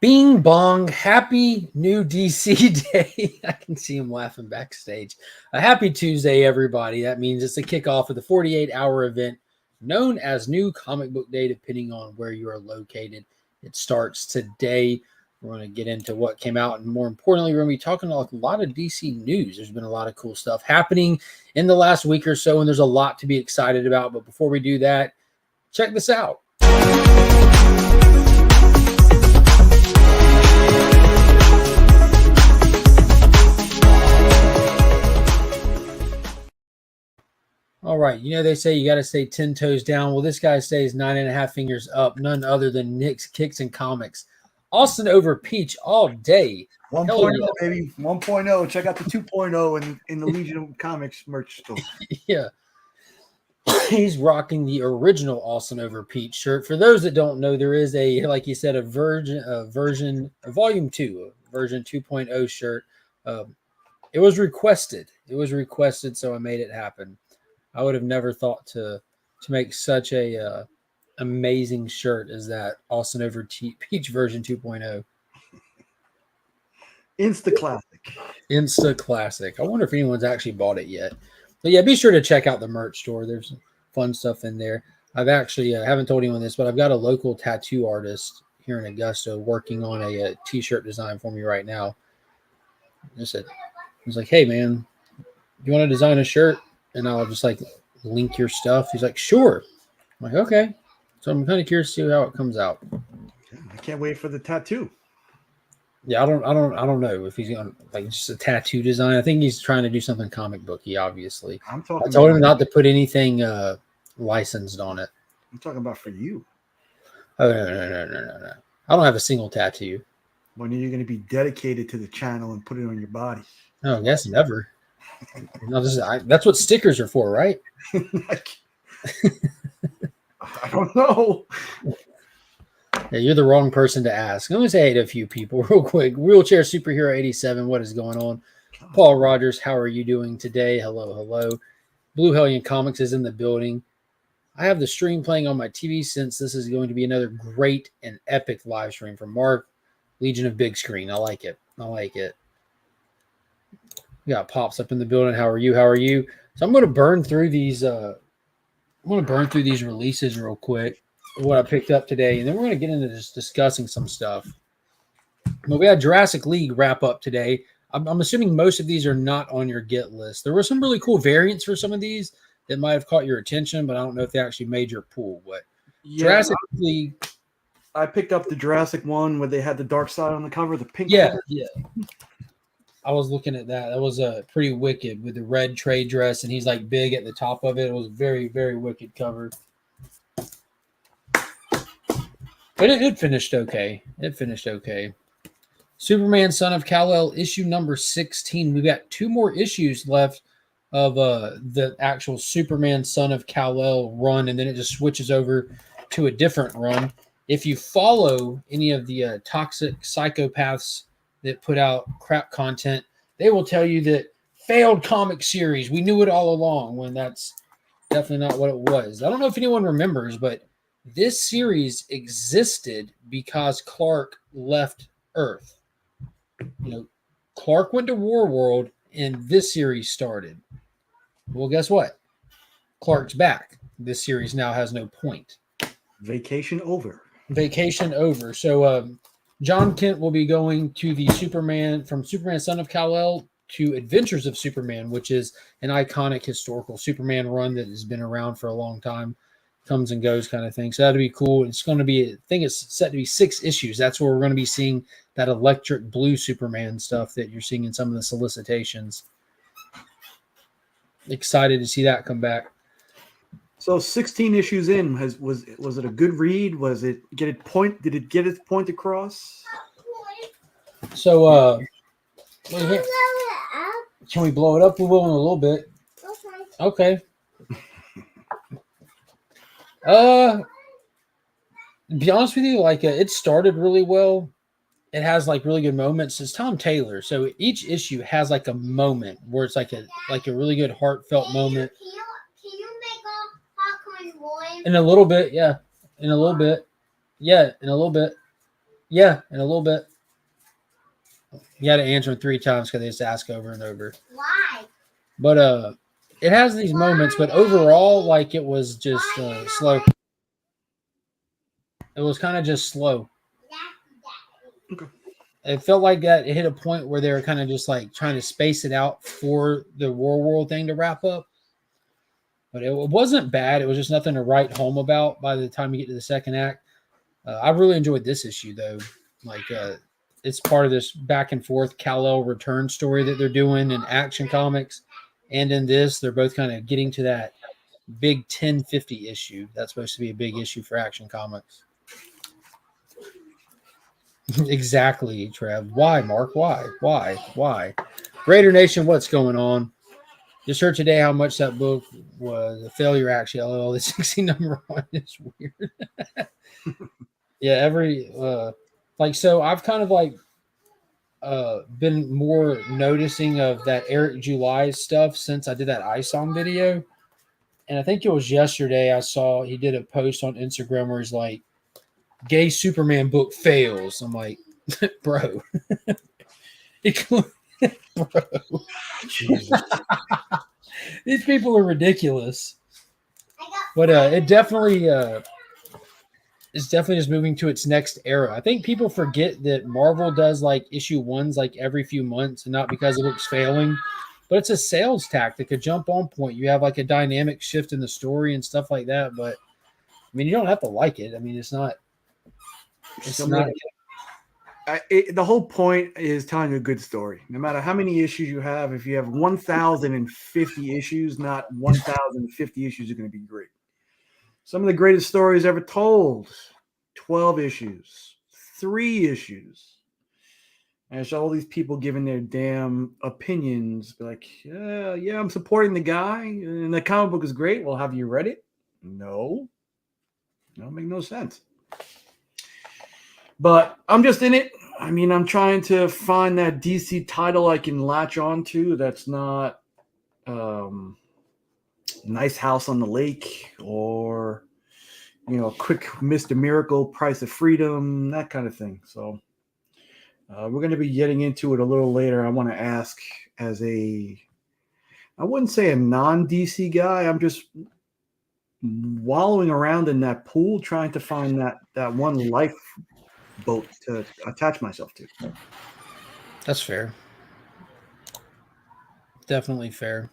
Bing bong, happy new DC day. I can see him laughing backstage. A happy Tuesday, everybody. That means it's the kickoff of the 48-hour event known as New Comic Book Day, depending on where you are located. It starts today. We're going to get into what came out, and more importantly, we're going to be talking about a lot of DC news. There's been a lot of cool stuff happening in the last week or so, and there's a lot to be excited about. But before we do that, check this out. All right, they say you got to stay 10 toes down. Well, this guy stays 9.5 fingers up, none other than Nick's Kicks and Comics. Austin over Peach all day. 1.0, baby. 1.0. Check out the 2.0 in the Legion of Comics merch store. Yeah. He's rocking the original Austin over Peach shirt. For those that don't know, there is like you said, a volume 2, a version 2.0 shirt. It was requested. So I made it happen. I would have never thought to make such a amazing shirt as that Austin over Peach version 2.0. Insta classic. I wonder if anyone's actually bought it yet. But yeah, be sure to check out the merch store. There's some fun stuff in there. I've actually haven't told anyone this, but I've got a local tattoo artist here in Augusta working on a t-shirt design for me right now. I was like, hey man, you want to design a shirt? And I'll just like link your stuff. He's like, sure. I'm like, okay. So I'm kind of curious to see how it comes out. I can't wait for the tattoo. Yeah, I don't know if he's gonna like just a tattoo design. I think he's trying to do something comic booky, obviously. I told him not to put anything licensed on it. I'm talking about for you. Oh no. I don't have a single tattoo. When are you going to be dedicated to the channel and put it on your body? Oh, I guess never. No, that's what stickers are for, right? I don't know. Yeah, you're the wrong person to ask. I'm going to say hey to a few people real quick. Wheelchair Superhero 87, what is going on? Paul Rogers, how are you doing today? Hello. Blue Hellion Comics is in the building. I have the stream playing on my TV since this is going to be another great and epic live stream from Mark, Legion of Big Screen. I like it. We got Pops up in the building. How are you? So I'm going to burn through these. Releases real quick. What I picked up today, and then we're going to get into just discussing some stuff. But we had Jurassic League wrap up today. I'm assuming most of these are not on your get list. There were some really cool variants for some of these that might have caught your attention, but I don't know if they actually made your pool. But yeah, Jurassic League. I picked up the Jurassic one where they had the dark side on the cover, the pink. Yeah, cover. Yeah. I was looking at that. That was pretty wicked with the red trade dress, and he's like big at the top of it. It was a very, very wicked cover. But it finished okay. Superman Son of Kal-El issue number 16. We've got 2 more issues left of the actual Superman Son of Kal-El run, and then it just switches over to a different run. If you follow any of the toxic psychopaths that put out crap content, they will tell you that failed comic series. We knew it all along, when that's definitely not what it was. I don't know if anyone remembers, but this series existed because Clark left Earth. Clark went to Warworld, and this series started. Well, guess what? Clark's back. This series now has no point. Vacation over. So John Kent will be going to the Superman Son of Kal-El to Adventures of Superman, which is an iconic historical Superman run that has been around for a long time, comes and goes kind of thing. So that'll be cool. It's going to be, I think it's set to be 6 issues. That's where we're going to be seeing that electric blue Superman stuff that you're seeing in some of the solicitations. Excited to see that come back. So 16 issues in, was it a good read? Did it get its point across? So can we blow it up? We will in a little bit. Okay. To be honest with you, it started really well. It has really good moments. It's Tom Taylor, so each issue has a moment where it's like a really good heartfelt moment. Can you make a popcorn warm? In a little bit, yeah. In a little bit. Yeah, in a little bit. Yeah, in a little bit. You got to answer them 3 times because they just ask over and over. Why? But it has these moments, but overall, like it was just slow. It was kind of just slow. Okay. It felt like that it hit a point where they were kind of just like trying to space it out for the War World thing to wrap up. But it wasn't bad. It was just nothing to write home about by the time you get to the second act. I really enjoyed this issue though. Like it's part of this back and forth Kal-El return story that they're doing in Action Comics, and in this they're both kind of getting to that big 1050 issue. That's supposed to be a big issue for Action Comics. Exactly, Trev. Why, Mark? Why? Raider Nation, what's going on? Just heard today how much that book was a failure. Actually, although the 60 number one is weird. Yeah, every so I've kind of like been more noticing of that Eric July stuff since I did that ISOM video. And I think it was yesterday I saw he did a post on Instagram where he's like, gay Superman book fails. I'm like, bro. Bro. Jesus. These people are ridiculous. But it definitely is definitely just moving to its next era. I think people forget that Marvel does like issue ones like every few months, and not because the book's failing, but it's a sales tactic, a jump on point. You have like a dynamic shift in the story and stuff like that. But I mean, you don't have to like it. I mean, it's not. It's not. The whole point is telling a good story. No matter how many issues you have, if you have 1,050 issues, not 1,050 issues are going to be great. Some of the greatest stories ever told, 12 issues, 3 issues. And it's all these people giving their damn opinions. Like, yeah, I'm supporting the guy, and the comic book is great. Well, have you read it? No. That make no sense. But I'm just in it. I mean, I'm trying to find that DC title I can latch on to that's not Nice House on the Lake or, Quick Mr. Miracle, Price of Freedom, that kind of thing. So we're going to be getting into it a little later. I want to ask I wouldn't say a non-DC guy. I'm just wallowing around in that pool trying to find that one life boat to attach myself to. That's fair. Definitely fair.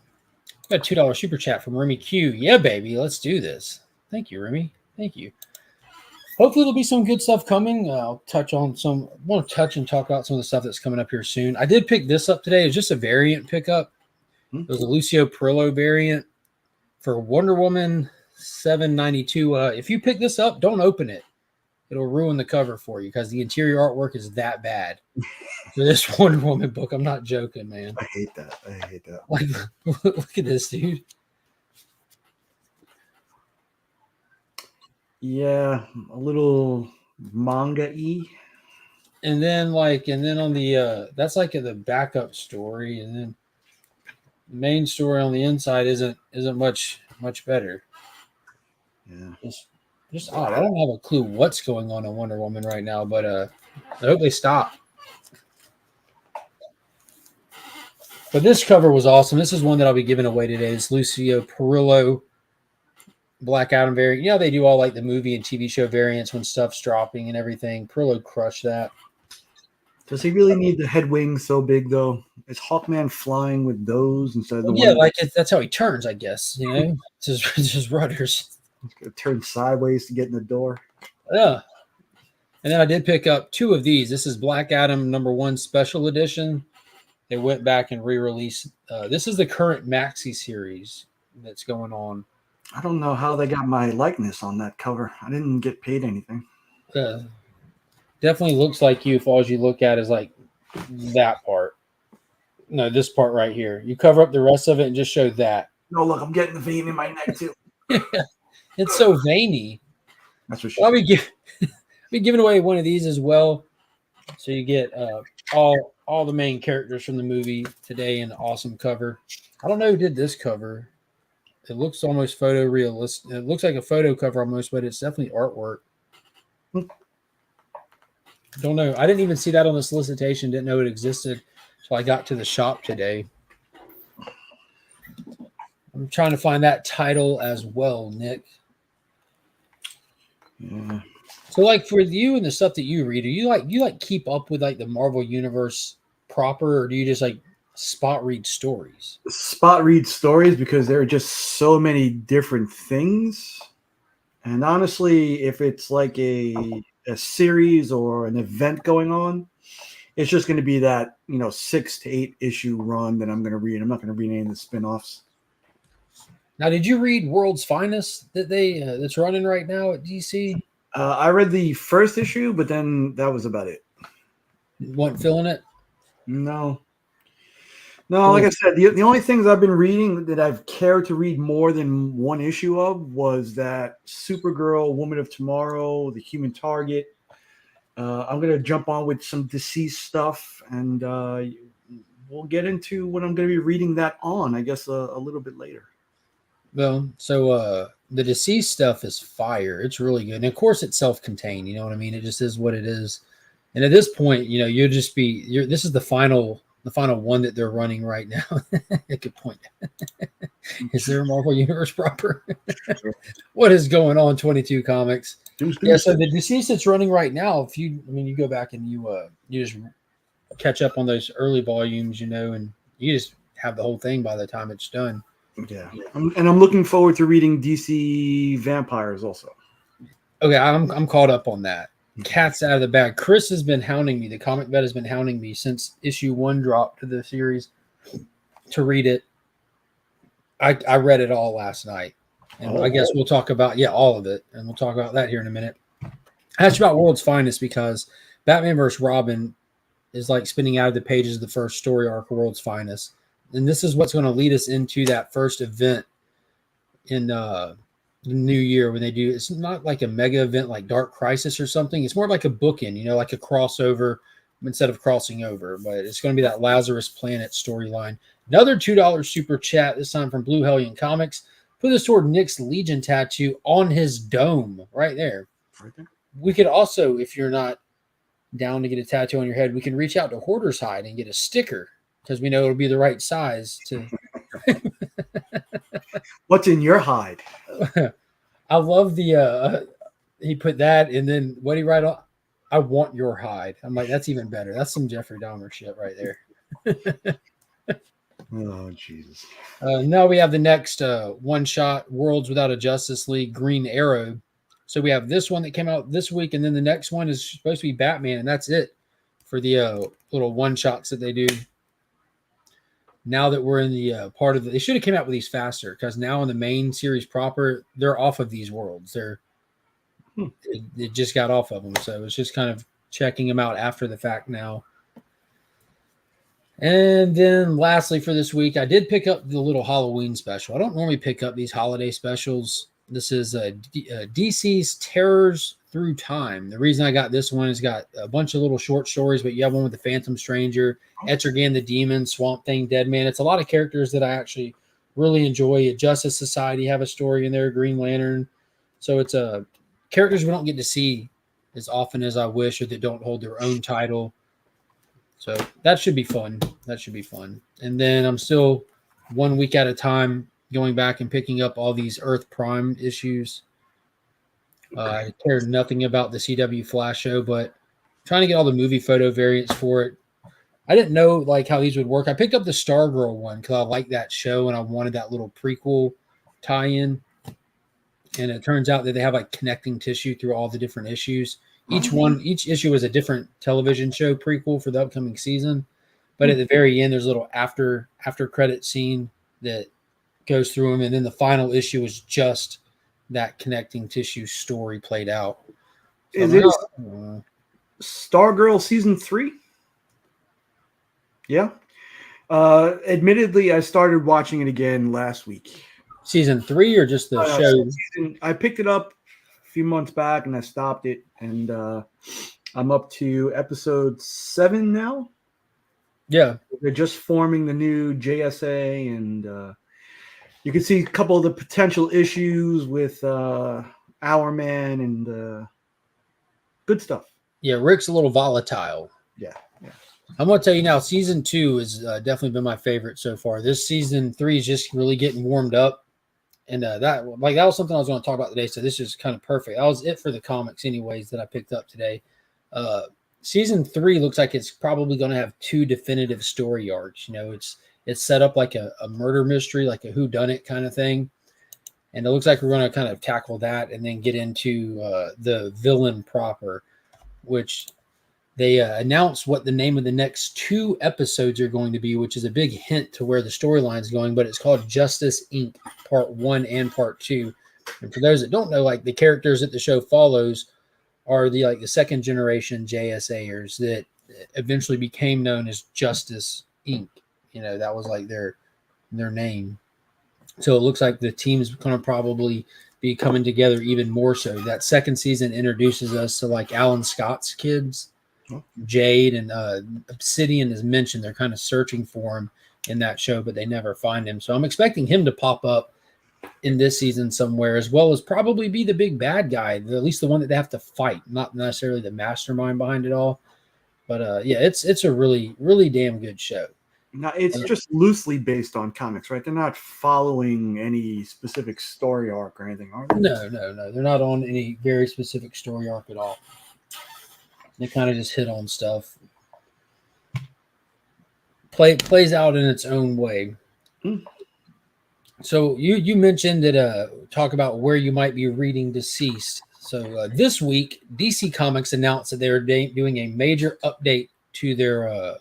Got a $2 super chat from Remy Q. Yeah, baby, let's do this. Thank you, Remy. Thank you. Hopefully there'll be some good stuff coming. I'll touch on some. I want to touch and talk about some of the stuff that's coming up here soon. I did pick this up today. It was just a variant pickup. It was a Lucio Perillo variant for Wonder Woman 792. If you pick this up, don't open it. It'll ruin the cover for you because the interior artwork is that bad for this Wonder Woman book. I'm not joking, man. I hate that. Like, look at this, dude. Yeah, a little manga-y. And then on the that's like the backup story, and then the main story on the inside isn't much better. Yeah. Just odd. I don't have a clue what's going on in Wonder Woman right now, but I hope they stop. But this cover was awesome. This is one that I'll be giving away today. It's Lucio Perillo Black Adam variant. You know, they do all like the movie and TV show variants when stuff's dropping and everything. Perillo crushed that. Does he really need the head wings so big, though? Is Hawkman flying with those instead of the yeah, one? like that's how he turns, I guess. You know, it's his rudders. He's going to turn sideways to get in the door. Yeah. And then I did pick up 2 of these. This is Black Adam #1 Special Edition. They went back and re-released. This is the current Maxi series that's going on. I don't know how they got my likeness on that cover. I didn't get paid anything. Definitely looks like you if all you look at is like that part. No, this part right here. You cover up the rest of it and just show that. No, look, I'm getting the vein in my neck, too. It's so veiny. That's what I'll be giving away one of these as well. So you get all the main characters from the movie today in an awesome cover. I don't know who did this cover. It looks almost photorealistic. It looks like a photo cover almost, but it's definitely artwork. Don't know. I didn't even see that on the solicitation. Didn't know it existed. So I got to the shop today. I'm trying to find that title as well, Nick. Yeah. So, like for you and the stuff that you read, do you like keep up with like the Marvel universe proper, or do you just like spot read stories? Spot read stories because there are just so many different things. And honestly, if it's like a series or an event going on, it's just going to be that 6 to 8 issue run that I'm going to read. I'm not going to read any of the spin-offs. Now, did you read World's Finest that's running right now at DC? I read the first issue, but then that was about it. Wasn't feeling it? No, like I said, the only things I've been reading that I've cared to read more than one issue of was that Supergirl, Woman of Tomorrow, The Human Target. I'm going to jump on with some deceased stuff, and we'll get into what I'm going to be reading that on, I guess, a little bit later. Well, so the deceased stuff is fire. It's really good. And of course it's self-contained, you know what I mean? It just is what it is. And at this point, you'll just be this is the final one that they're running right now. Good point. Is there a Marvel Universe proper? What is going on, 22 Comics? Yeah, so the deceased that's running right now, if you go back and you just catch up on those early volumes, and you just have the whole thing by the time it's done. Yeah, and I'm looking forward to reading DC Vampires also. Okay, I'm caught up on that. Cat's out of the bag. Chris has been hounding me. The comic vet has been hounding me since issue 1 dropped to the series to read it. I read it all last night, and I guess we'll talk about all of it, and we'll talk about that here in a minute. I asked about World's Finest because Batman vs. Robin is like spinning out of the pages of the first story arc of World's Finest. And this is what's going to lead us into that first event in the new year when they do. It's not like a mega event like Dark Crisis or something. It's more like a bookend, like a crossover instead of crossing over. But it's going to be that Lazarus Planet storyline. Another $2 super chat, this time from Blue Hellion Comics. Put this toward Nick's Legion tattoo on his dome right there. Right there. We could also, if you're not down to get a tattoo on your head, we can reach out to Hoarder's Hide and get a sticker, because we know it'll be the right size to. What's in your hide? I love the he put that, and then what he write on? I want your hide. I'm like, that's even better. That's some Jeffrey Dahmer shit right there. Oh Jesus! Now we have the next one shot, Worlds Without a Justice League, Green Arrow. So we have this one that came out this week, and then the next one is supposed to be Batman, and that's it for the little one shots that they do. Now that we're in the part of they should have came out with these faster, because now in the main series proper, they're off of these worlds. It just got off of them, so it's just kind of checking them out after the fact now. And then lastly for this week, I did pick up the little Halloween special. I don't normally pick up these holiday specials. This is DC's Terrors Through Time. The reason I got this one is got a bunch of little short stories, but you have one with the Phantom Stranger, Etrigan the Demon, Swamp Thing, Deadman. It's a lot of characters that I actually really enjoy. Justice Society have a story in there, Green Lantern. So it's characters we don't get to see as often as I wish, or that don't hold their own title. So that should be fun. And then I'm still 1 week at a time going back and picking up all these Earth Prime issues. I cared nothing about the CW Flash show, but trying to get all the movie photo variants for it. I didn't know how these would work. I picked up the Stargirl one because I like that show and I wanted that little prequel tie-in. And it turns out that they have connecting tissue through all the different issues. Each issue is a different television show prequel for the upcoming season. But at the very end, there's a little after credit scene that goes through them, and then the final issue is just that connecting tissue story played out. So is it Stargirl season 3? Yeah. Admittedly, I started watching it again last week. Season 3 or just the show? I picked it up a few months back and I stopped it, and I'm up to episode 7 now. Yeah. They're just forming the new JSA, and you can see a couple of the potential issues with Our Man and good stuff. Yeah, Rick's a little volatile. Yeah. I'm gonna tell you now, season 2 has definitely been my favorite so far. This season 3 is just really getting warmed up, and that was something I was going to talk about today. So this is kind of perfect. That was it for the comics, anyways, that I picked up today. Uh, season 3 looks like it's probably going to have 2 definitive story arcs. It's set up like a murder mystery, like a whodunit kind of thing, and it looks like we're going to kind of tackle that and then get into the villain proper, which they announced what the name of the next 2 episodes are going to be, which is a big hint to where the storyline is going. But it's called Justice Inc. Part 1 and Part 2. And for those that don't know, like the characters that the show follows are the second generation JSAers that eventually became known as Justice Inc. That was like their name. So it looks like the team's going to probably be coming together even more so. That second season introduces us to like Alan Scott's kids. Jade and Obsidian is mentioned. They're kind of searching for him in that show, but they never find him. So I'm expecting him to pop up in this season somewhere, as well as probably be the big bad guy, at least the one that they have to fight, not necessarily the mastermind behind it all. But yeah, it's a really, really damn good show. Now, it's just loosely based on comics, right? They're not following any specific story arc or anything, are they? No. They're not on any very specific story arc at all. They kind of just hit on stuff. Plays out in its own way. So you mentioned that talk about where you might be reading Deceased. So this week, DC Comics announced that they're doing a major update to their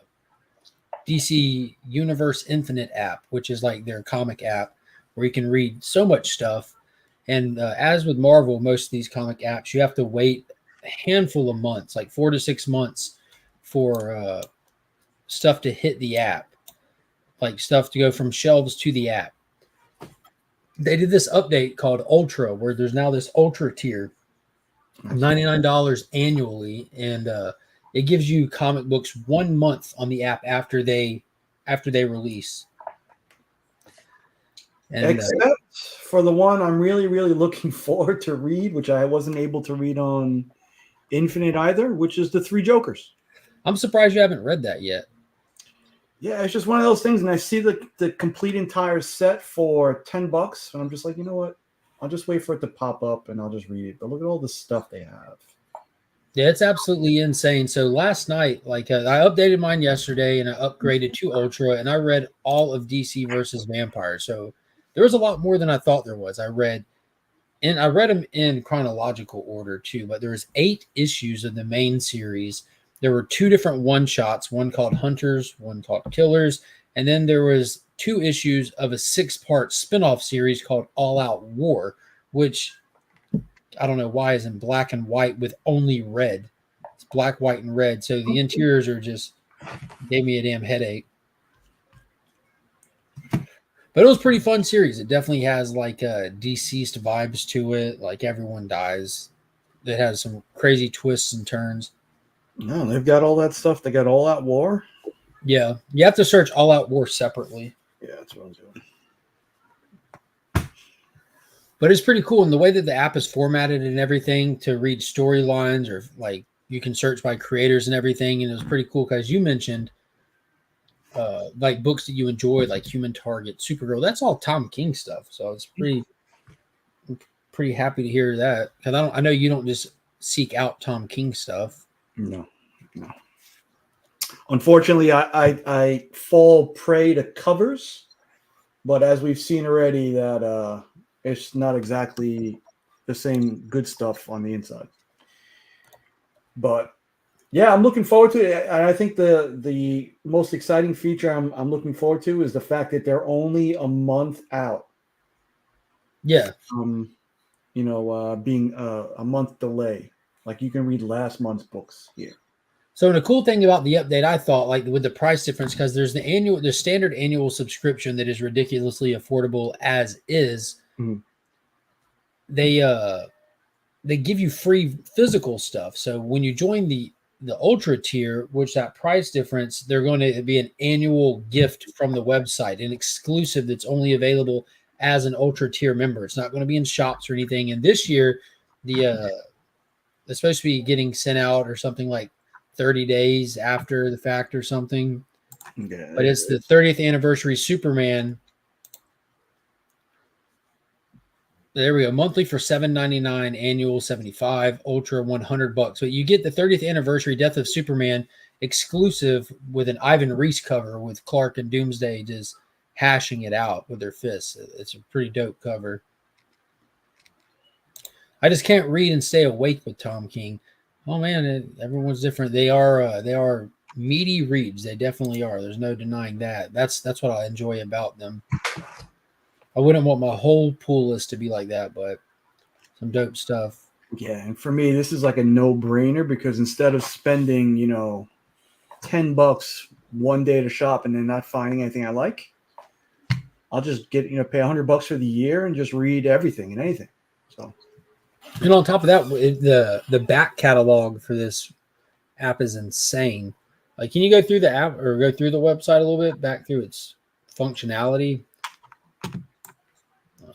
DC Universe Infinite app, which is like their comic app where you can read so much stuff. And as with Marvel, most of these comic apps, you have to wait a handful of months, like 4 to 6 months, for stuff to hit the app, like stuff to go from shelves to the app. They did this update called Ultra, where there's now this Ultra tier, $99 annually, and it gives you comic books 1 month on the app after they release. And, except for the one I'm really, really looking forward to read, which I wasn't able to read on Infinite either, which is the 3 Jokers. I'm surprised you haven't read that yet. Yeah, it's just one of those things, and I see the complete entire set for $10, and I'm just like, you know what? I'll just wait for it to pop up, and I'll just read it. But look at all the stuff they have. Yeah, it's absolutely insane. So last night, I updated mine yesterday, and I upgraded to Ultra, and I read all of DC versus Vampire. So there was a lot more than I thought there was. I read them in chronological order too, but there was 8 issues of the main series. There were 2 different one-shots, one called Hunters, one called Killers, and then there was 2 issues of a 6-part spinoff series called All Out War, which I don't know why is in black and white with only red. It's black, white, and red. So the interiors are just gave me a damn headache. But it was a pretty fun series. It definitely has like deceased vibes to it. Like everyone dies. It has some crazy twists and turns. No, they've got all that stuff. They got All Out War. Yeah, you have to search All Out War separately. Yeah, that's what I'm doing. But it's pretty cool. And the way that the app is formatted and everything to read storylines, or like you can search by creators and everything. And it was pretty cool because you mentioned like books that you enjoyed, like Human Target, Supergirl. That's all Tom King stuff. So it's pretty happy to hear that, because I know you don't just seek out Tom King stuff. No. Unfortunately, I fall prey to covers, but as we've seen already, that it's not exactly the same good stuff on the inside. But yeah, I'm looking forward to it. And I think the most exciting feature I'm looking forward to is the fact that they're only a month out. Yeah. Being a month delay. Like you can read last month's books here. So the cool thing about the update, I thought, like with the price difference, because there's the standard annual subscription that is ridiculously affordable as is. Mm-hmm. They give you free physical stuff. So when you join the Ultra tier, which that price difference, they're going to be an annual gift from the website, an exclusive that's only available as an Ultra tier member. It's not going to be in shops or anything. And this year, the it's supposed to be getting sent out or something like 30 days after the fact or something. Yeah, But it's the 30th anniversary Superman. There we go. Monthly for $7.99, annual $75, ultra $100. So you get the 30th anniversary Death of Superman exclusive with an Ivan Reis cover with Clark and Doomsday just hashing it out with their fists. It's a pretty dope cover. I just can't read and stay awake with Tom King. Oh man, everyone's different. They are meaty reads. They definitely are. There's no denying that. That's what I enjoy about them. I wouldn't want my whole pool list to be like that, but some dope stuff. Yeah, and for me, this is like a no-brainer because instead of spending, $10 one day to shop and then not finding anything I like, I'll just get, pay $100 for the year and just read everything and anything. So, and on top of that, the back catalog for this app is insane. Like, can you go through the app or go through the website a little bit, back through its functionality?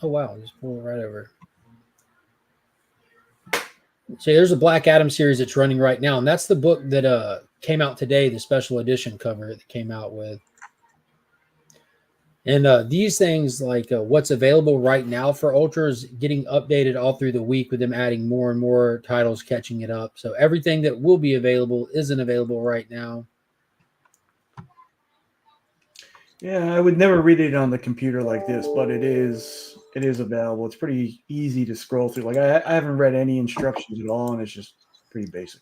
Oh wow, just pull it right over. So there's a Black Adam series that's running right now, and that's the book that came out today, the special edition cover that came out with. And these things, like what's available right now for Ultra, is getting updated all through the week with them adding more and more titles, catching it up. So everything that will be available isn't available right now. yeah, I would never read it on the computer like this, but it is available. It's pretty easy to scroll through. Like I haven't read any instructions at all, and it's just pretty basic.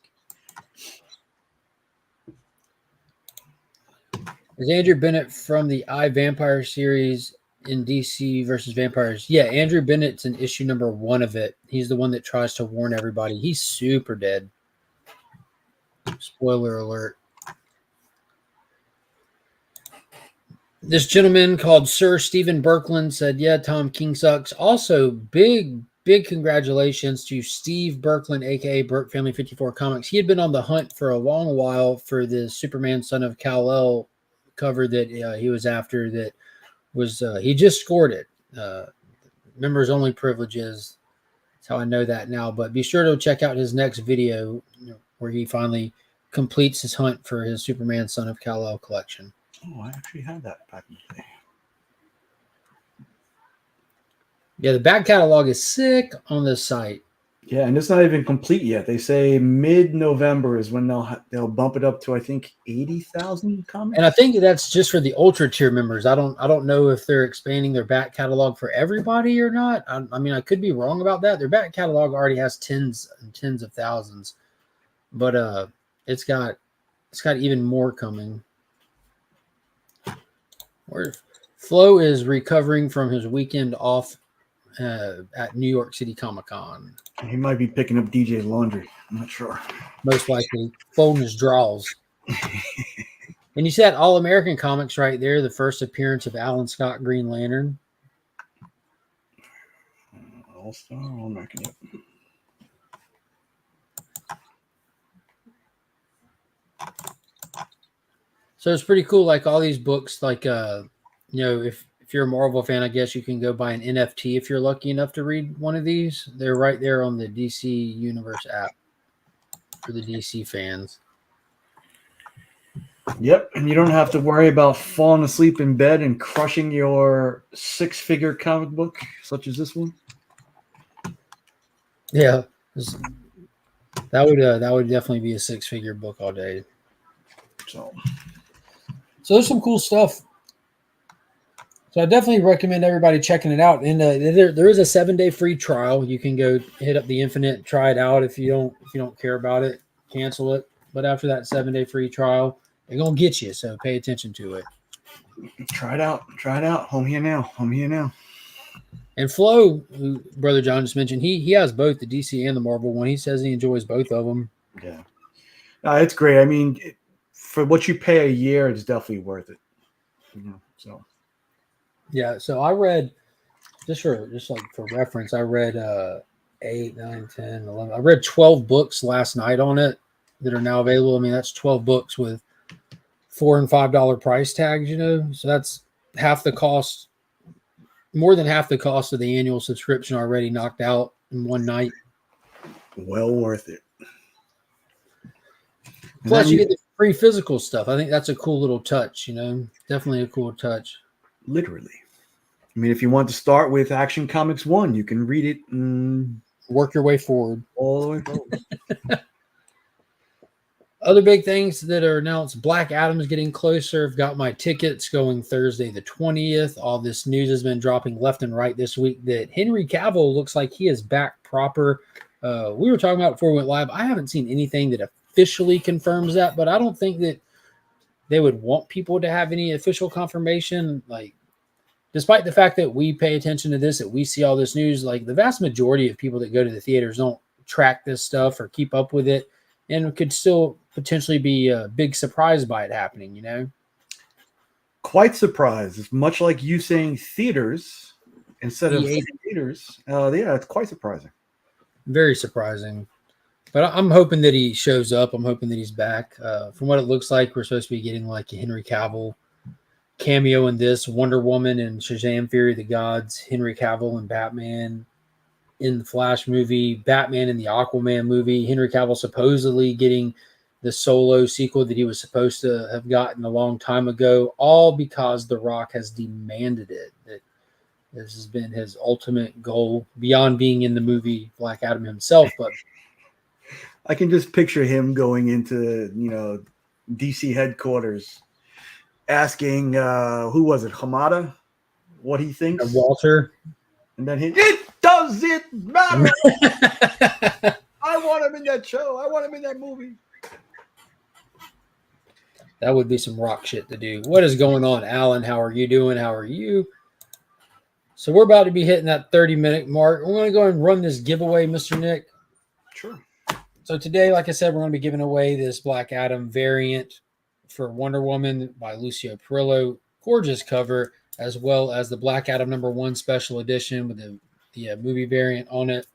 Is Andrew Bennett from the Vampire series in DC versus Vampires? Yeah, Andrew Bennett's in issue number 1 of it. He's the one that tries to warn everybody. He's super dead. Spoiler alert. This gentleman called Sir Stephen Birkland said, yeah, Tom King sucks. Also, big congratulations to Steve Birkland, a.k.a. Burke Family 54 Comics. He had been on the hunt for a long while for the Superman Son of Kal-El cover that he was after. That was he just scored it. Members only privileges. That's how I know that now. But be sure to check out his next video where he finally completes his hunt for his Superman Son of Kal-El collection. Oh, I actually had that back in the day. Yeah, the back catalog is sick on this site. Yeah, and it's not even complete yet. They say mid-November is when they'll bump it up to, I think, 80,000 comics. And I think that's just for the ultra tier members. I don't know if they're expanding their back catalog for everybody or not. I mean, I could be wrong about that. Their back catalog already has tens and tens of thousands, but it's got even more coming. Flo is recovering from his weekend off at New York City Comic Con. He might be picking up DJ's laundry. I'm not sure. Most likely folding his drawers. And you see that All American Comics right there, the first appearance of Alan Scott Green Lantern. All-Star, All American. Yep. So it's pretty cool. Like all these books, like if you're a Marvel fan, I guess you can go buy an NFT if you're lucky enough to read one of these. They're right there on the DC Universe app for the DC fans. Yep, and you don't have to worry about falling asleep in bed and crushing your 6-figure comic book, such as this one. Yeah, that would definitely be a 6-figure book all day. So there's some cool stuff. So I definitely recommend everybody checking it out. And there is a 7-day free trial. You can go hit up the Infinite, try it out. If you don't care about it, cancel it. But after that 7-day free trial, they're gonna get you. So pay attention to it. Try it out. Home here now. And Flo, who Brother John just mentioned, he has both the DC and the Marvel one. He says he enjoys both of them. Yeah, it's great. I mean, for what you pay a year, it's definitely worth it. So. Yeah, so I read just for reference, I read 8, 9, 10, 11. I read 12 books last night on it that are now available. I mean, that's 12 books with $4 and $5 price tags, So that's half the cost, more than half the cost of the annual subscription already knocked out in one night. Well worth it. Plus, you get the free physical stuff. I think that's a cool little touch, definitely a cool touch. Literally. I mean, if you want to start with Action Comics 1, you can read it and work your way forward. All the way forward. Other big things that are announced, Black Adam is getting closer. I've got my tickets going Thursday the 20th. All this news has been dropping left and right this week that Henry Cavill looks like he is back proper. We were talking about before we went live. I haven't seen anything that officially confirms that, but I don't think that they would want people to have any official confirmation. Like, despite the fact that we pay attention to this, that we see all this news, like the vast majority of people that go to the theaters don't track this stuff or keep up with it, and could still potentially be a big surprise by it happening, Quite surprised. It's much like you saying theaters instead of theaters. Yeah, it's quite surprising. Very surprising. But I'm hoping that he shows up. I'm hoping that he's back. From what it looks like, we're supposed to be getting like a Henry Cavill cameo in this, Wonder Woman and Shazam! Fury of the Gods, Henry Cavill and Batman in the Flash movie, Batman in the Aquaman movie, Henry Cavill supposedly getting the solo sequel that he was supposed to have gotten a long time ago, all because The Rock has demanded it. That this has been his ultimate goal beyond being in the movie Black Adam himself. But I can just picture him going into, DC headquarters asking, who was it, Hamada, what he thinks. Walter. And then it doesn't matter. I want him in that show. I want him in that movie. That would be some Rock shit to do. What is going on, Alan? How are you doing? How are you? So we're about to be hitting that 30-minute mark. We're going to go and run this giveaway, Mr. Nick. Sure. So today, like I said, we're going to be giving away this Black Adam variant for Wonder Woman by Lucio Perillo. Gorgeous cover, as well as the Black Adam #1 special edition with the movie variant on it.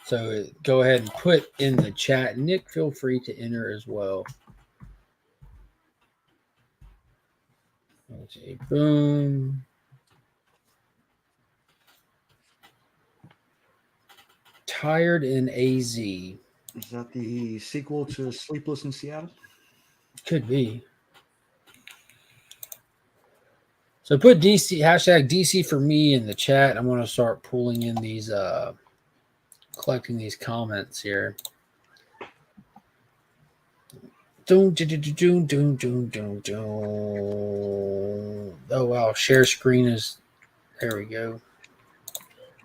So go ahead and put in the chat. Nick, feel free to enter as well. Okay, boom. Tired in AZ. Is that the sequel to Sleepless in Seattle? Could be. So put DC, #DC for me in the chat. I'm going to start pulling in these, collecting these comments here. Oh, wow. Share screen is, there we go.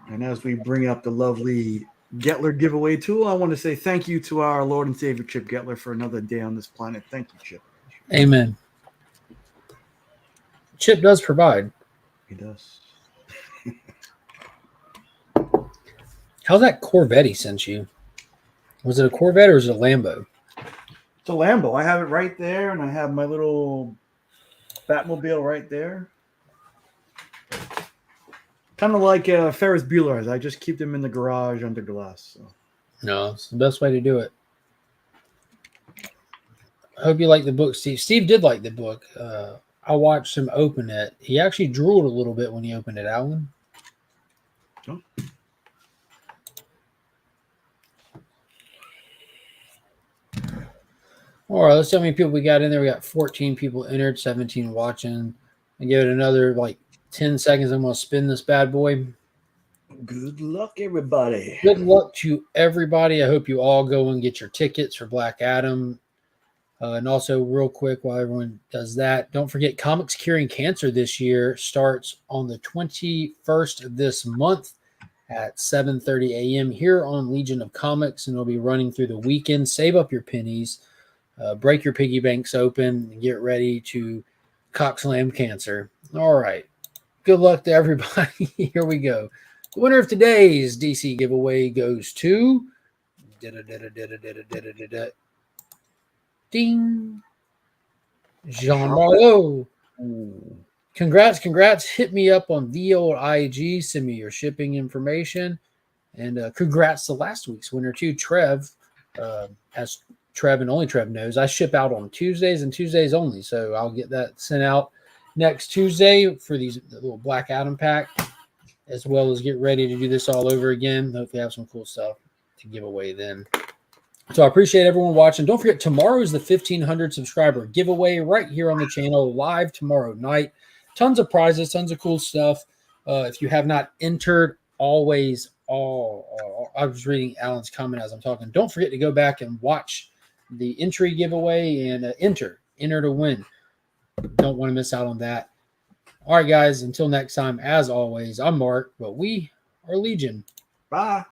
And as we bring up the lovely Gettler giveaway tool, I want to say thank you to our Lord and Savior Chip Gettler for another day on this planet. Thank you, Chip. Amen. Chip does provide. He does. How's that Corvette he sent you? Was it a Corvette or is it a Lambo? It's a Lambo. I have it right there, and I have my little Batmobile right there. Kind of like Ferris Bueller's. I just keep them in the garage under glass. So. No, it's the best way to do it. I hope you like the book, Steve. Steve did like the book. I watched him open it. He actually drooled a little bit when he opened it, Alan. Oh. All right, let's see how many people we got in there. We got 14 people entered, 17 watching. I give it another 10 seconds. I'm going to spin this bad boy. Good luck, everybody. Good luck to everybody. I hope you all go and get your tickets for Black Adam. And also, real quick, while everyone does that, don't forget Comics Curing Cancer this year starts on the 21st of this month at 7:30 a.m. here on Legion of Comics, and it'll be running through the weekend. Save up your pennies, break your piggy banks open, and get ready to cockslam cancer. All right. Good luck to everybody. Here we go. The winner of today's DC giveaway goes to ding, Jean Marlowe. Congrats. Hit me up on the old IG. Send me your shipping information. And congrats to last week's winner too, Trev. As Trev and only Trev knows, I ship out on Tuesdays and Tuesdays only. So I'll get that sent out next Tuesday for the little Black Adam pack, as well as get ready to do this all over again. Hopefully have some cool stuff to give away then. So I appreciate everyone watching. Don't forget, tomorrow is the 1,500 subscriber giveaway right here on the channel, live tomorrow night. Tons of prizes, tons of cool stuff. If you have not entered, I was reading Alan's comment as I'm talking. Don't forget to go back and watch the entry giveaway and enter to win. Don't want to miss out on that. All right, guys, until next time, as always, I'm Mark, but we are Legion. Bye.